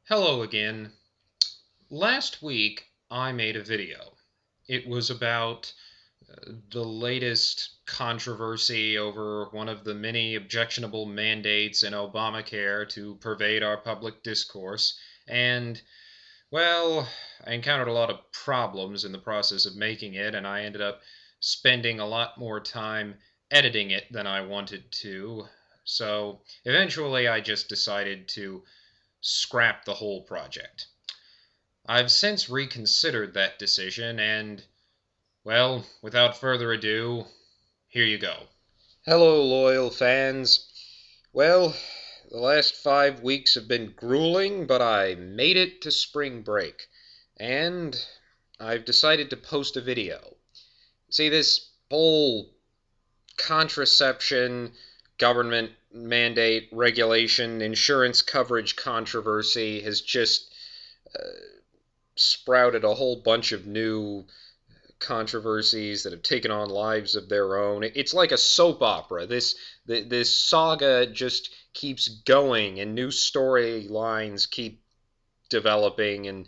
Hello again. Last week I made a video. It was about the latest controversy over one of the many objectionable mandates in Obamacare to pervade our public discourse. And, well, I encountered a lot of problems in the process of making it, and I ended up spending a lot more time editing it than I wanted to. So eventually I just decided to scrap the whole project. I've since reconsidered that decision, and, well, without further ado, here you go. Hello, loyal fans. Well, the last 5 weeks have been grueling, but I made it to spring break, and I've decided to post a video. See, this whole contraception, government mandate, regulation, insurance coverage controversy has just sprouted a whole bunch of new controversies that have taken on lives of their own. It's like a soap opera. This saga just keeps going, and new storylines keep developing. And,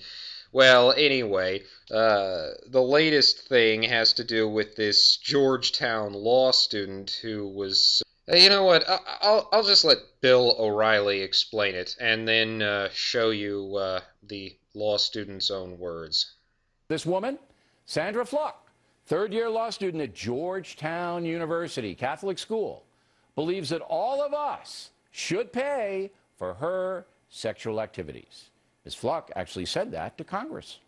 well, anyway, the latest thing has to do with this Georgetown law student who was. You know what? I'll just let Bill O'Reilly explain it, and then show you the law student's own words. This woman, Sandra Fluke, third-year law student at Georgetown University, Catholic school, believes that all of us should pay for her sexual activities. Ms. Fluke actually said that to Congress.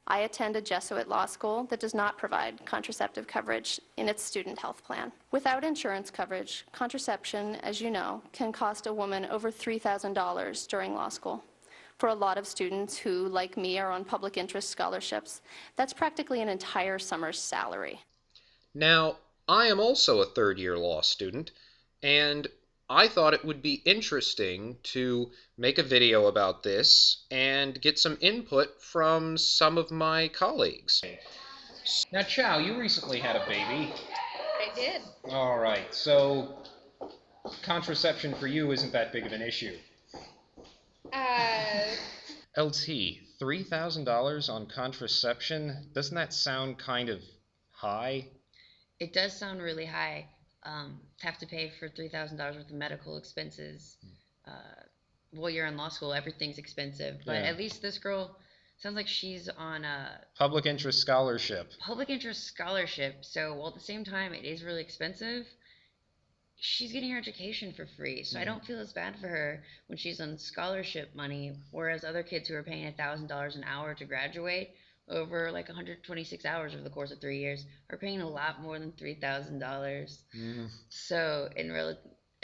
I attend a Jesuit law school that does not provide contraceptive coverage in its student health plan. Without insurance coverage, contraception, as you know, can cost a woman over $3,000 during law school. For a lot of students who, like me, are on public interest scholarships, that's practically an entire summer's salary. Now, I am also a third-year law student, and I thought it would be interesting to make a video about this and get some input from some of my colleagues. Now, Chow, you recently had a baby. I did. All right, so contraception for you isn't that big of an issue. LT, $3,000 on contraception? Doesn't that sound kind of high? It does sound really high. To have to pay for $3,000 worth of medical expenses. While you're in law school, everything's expensive. But Yeah. at least this girl sounds like she's on a Public interest scholarship. public interest scholarship. So while at the same time it is really expensive, she's getting her education for free. So I don't feel as bad for her when she's on scholarship money, whereas other kids who are paying $1,000 an hour to graduate over like 126 hours over the course of 3 years are paying a lot more than $3,000. So in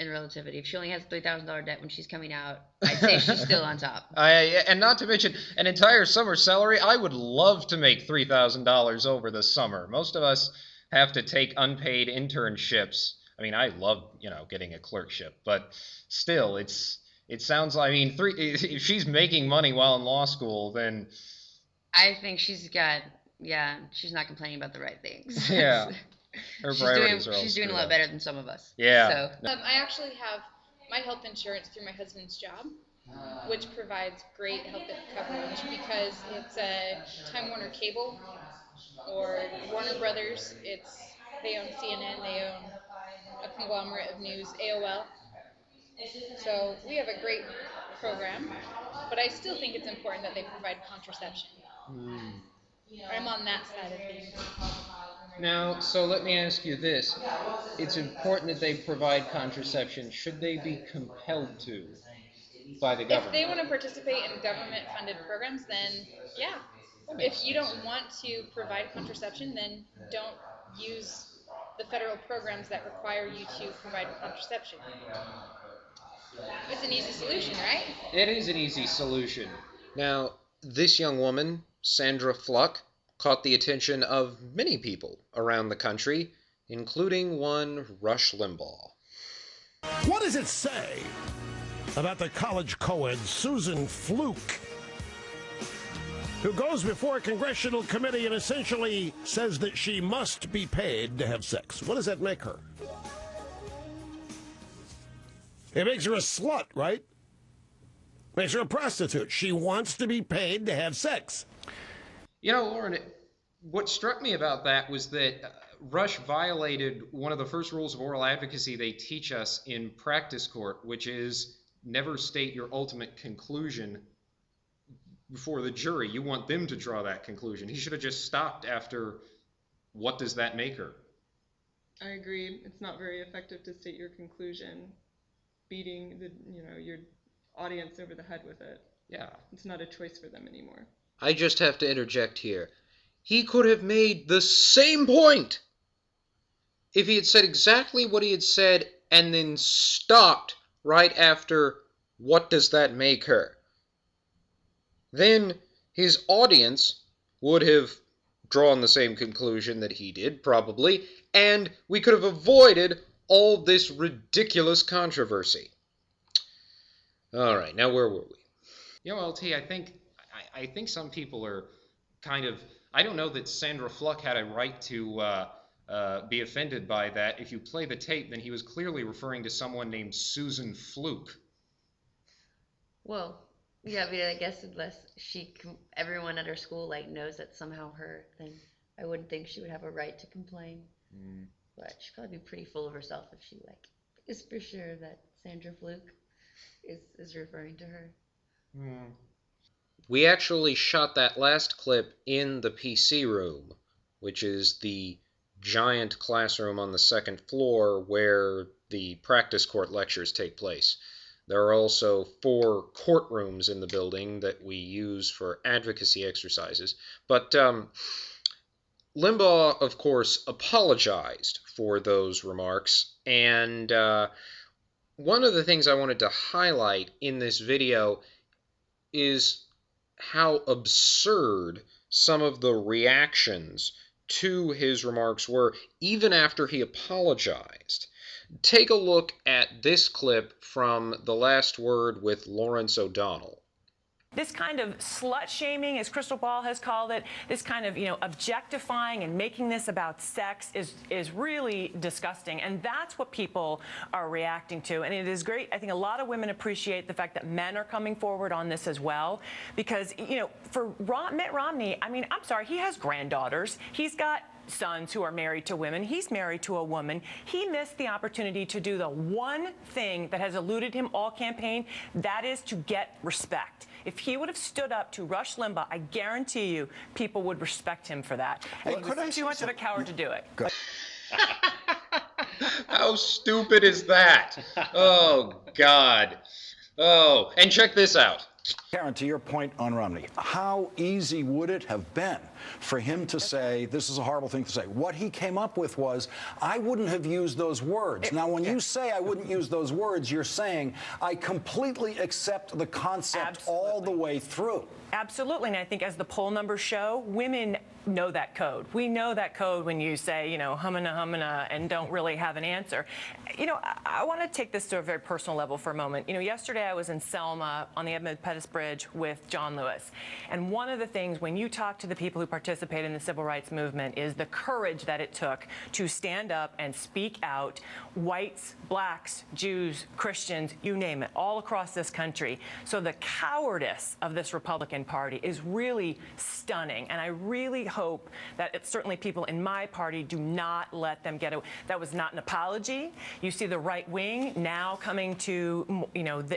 relativity, if she only has $3,000 debt when she's coming out, I'd say she's still on top. And not to mention an entire summer salary. I would love to make $3,000 over the summer. Most of us have to take unpaid internships. I mean, I love, getting a clerkship, but still, it sounds like, if she's making money while in law school, then I think she's not complaining about the right things. yeah, her priorities are all She's doing a screwed lot up. better than some of us. Yeah. So I actually have my health insurance through my husband's job, which provides great health coverage because it's a Time Warner Cable or Warner Brothers. They own CNN, they own a conglomerate of news, AOL. So we have a great program, but I still think it's important that they provide contraception. I'm on that side of things. Now, so let me ask you this. It's important that they provide contraception. Should they be compelled to by the government? If they want to participate in government-funded programs, then yeah. If you don't want to provide contraception, then don't use the federal programs that require you to provide contraception. It's an easy solution, right? It is an easy solution. Now, this young woman, Sandra Fluke, caught the attention of many people around the country, including one Rush Limbaugh. What does it say about the college co-ed Susan Fluke, who goes before a congressional committee and essentially says that she must be paid to have sex? What does that make her? It makes her a slut, right? Makes her a prostitute. She wants to be paid to have sex. You know, Lauren, what struck me about that was that Rush violated one of the first rules of oral advocacy they teach us in practice court, which is never state your ultimate conclusion before the jury. You want them to draw that conclusion. He should have just stopped after, what does that make her? I agree. It's not very effective to state your conclusion, beating your audience over the head with it. Yeah. It's not a choice for them anymore. I just have to interject here. He could have made the same point if he had said exactly what he had said and then stopped right after, what does that make her? Then his audience would have drawn the same conclusion that he did, probably, and we could have avoided all this ridiculous controversy. All right, now where were we? You know, LT, I think some people are kind of, I don't know that Sandra Fluke had a right to be offended by that. If you play the tape, then he was clearly referring to someone named Susan Fluke. Well, yeah, I mean, I guess unless everyone at her school knows that somehow her, then I wouldn't think she would have a right to complain. But she'd probably be pretty full of herself if she is for sure that Sandra Fluke is referring to her. We actually shot that last clip in the PC room, which is the giant classroom on the second floor where the practice court lectures take place. There are also 4 courtrooms in the building that we use for advocacy exercises. But Limbaugh, of course, apologized for those remarks, and one of the things I wanted to highlight in this video is how absurd some of the reactions to his remarks were, even after he apologized. Take a look at this clip from The Last Word with Lawrence O'Donnell. This kind of slut-shaming, as Crystal Ball has called it, this kind of, objectifying and making this about sex is really disgusting. And that's what people are reacting to. And it is great. I think a lot of women appreciate the fact that men are coming forward on this as well. Because, for Mitt Romney, I mean, I'm sorry, he has granddaughters. He's got sons who are married to women. He's married to a woman. He missed the opportunity to do the one thing that has eluded him all campaign, that is to get respect. If he would have stood up to Rush Limbaugh, I guarantee you people would respect him for that. He was too much of a coward to do it. How stupid is that? Oh, God. Oh, and check this out. Karen, to your point on Romney, how easy would it have been for him to say, this is a horrible thing to say? What he came up with was, I wouldn't have used those words. Now, when you say I wouldn't use those words, you're saying I completely accept the concept all the way through. Absolutely, and I think as the poll numbers show, women know that code. We know that code when you say, humana, and don't really have an answer. I want to take this to a very personal level for a moment. Yesterday I was in Selma on the Edmund Pettus Bridge with John Lewis. And one of the things when you talk to the people who participate in the civil rights movement is the courage that it took to stand up and speak out, whites, blacks, Jews, Christians, you name it, all across this country. So the cowardice of this Republican Party is really stunning. And I really hope that certainly people in my party do not let them get away. That was not an apology. You see the right wing now coming to,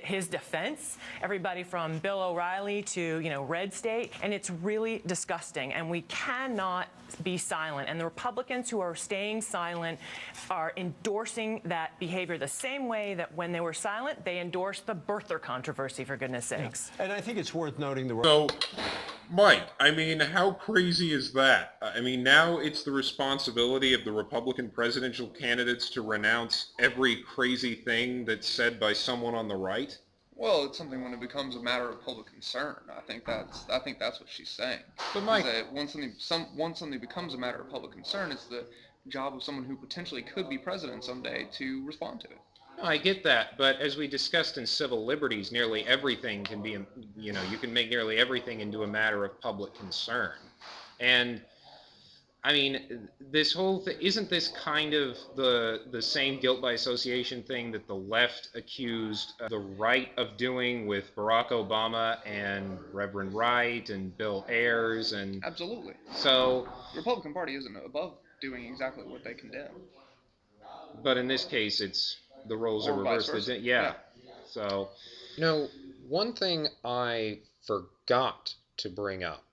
his defense. Everybody from Bill O'Reilly to, Red State. And it's really disgusting. And we cannot be silent. And the Republicans who are staying silent are endorsing that behavior the same way that when they were silent, they endorsed the birther controversy, for goodness sakes. Yeah. And I think it's worth noting the... So, Mike, how crazy is that? Now it's the responsibility of the Republican presidential candidates to renounce every crazy thing that's said by someone on the right? Well, it's something when it becomes a matter of public concern. I think that's what she's saying. But Mike, that once something becomes a matter of public concern, it's the job of someone who potentially could be president someday to respond to it. No, I get that, but as we discussed in civil liberties, nearly everything can be, you can make nearly everything into a matter of public concern. And I mean, this whole thing, isn't this kind of the same guilt by association thing that the left accused the right of doing with Barack Obama and Reverend Wright and Bill Ayers? And Absolutely. so The Republican Party isn't above doing exactly what they condemn. But in this case, it's the roles are Or vice reversed. versa. Yeah. So, one thing I forgot to bring up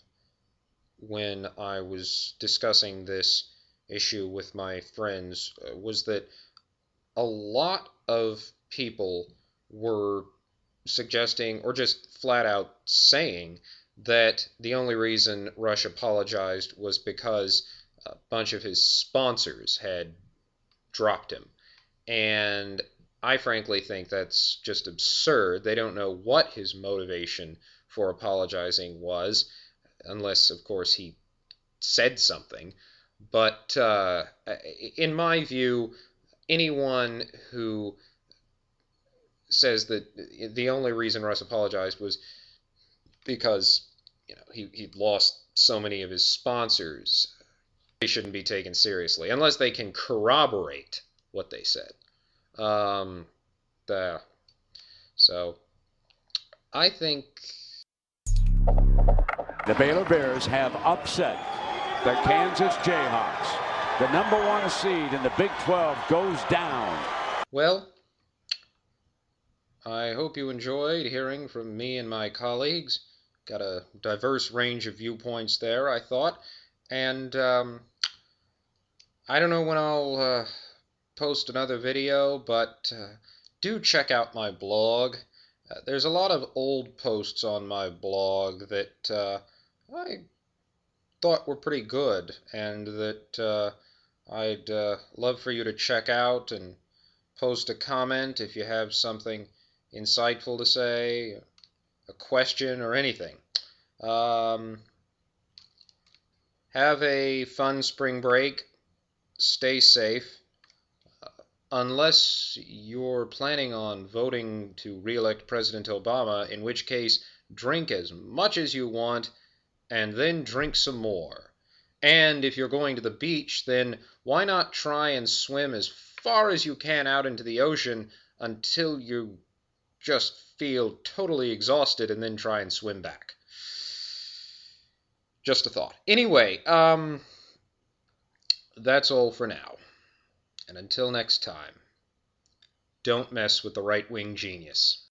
when I was discussing this issue with my friends was that a lot of people were suggesting, or just flat out saying, that the only reason Rush apologized was because a bunch of his sponsors had dropped him. And I frankly think that's just absurd. They don't know what his motivation for apologizing was, unless, of course, he said something. But in my view, anyone who says that the only reason Russ apologized was because he lost so many of his sponsors, they shouldn't be taken seriously unless they can corroborate what they said. So I think the Baylor Bears have upset the Kansas Jayhawks. The #1 seed in the Big 12 goes down. Well, I hope you enjoyed hearing from me and my colleagues. Got a diverse range of viewpoints there, I thought. And I don't know when I'll post another video, but do check out my blog. There's a lot of old posts on my blog that I thought were pretty good, and that I'd love for you to check out and post a comment if you have something insightful to say, a question, or anything. Have a fun spring break. Stay safe. Unless you're planning on voting to re-elect President Obama, in which case drink as much as you want and then drink some more. And if you're going to the beach, then why not try and swim as far as you can out into the ocean until you just feel totally exhausted and then try and swim back. Just a thought. Anyway, that's all for now. And until next time, don't mess with the right-wing genius.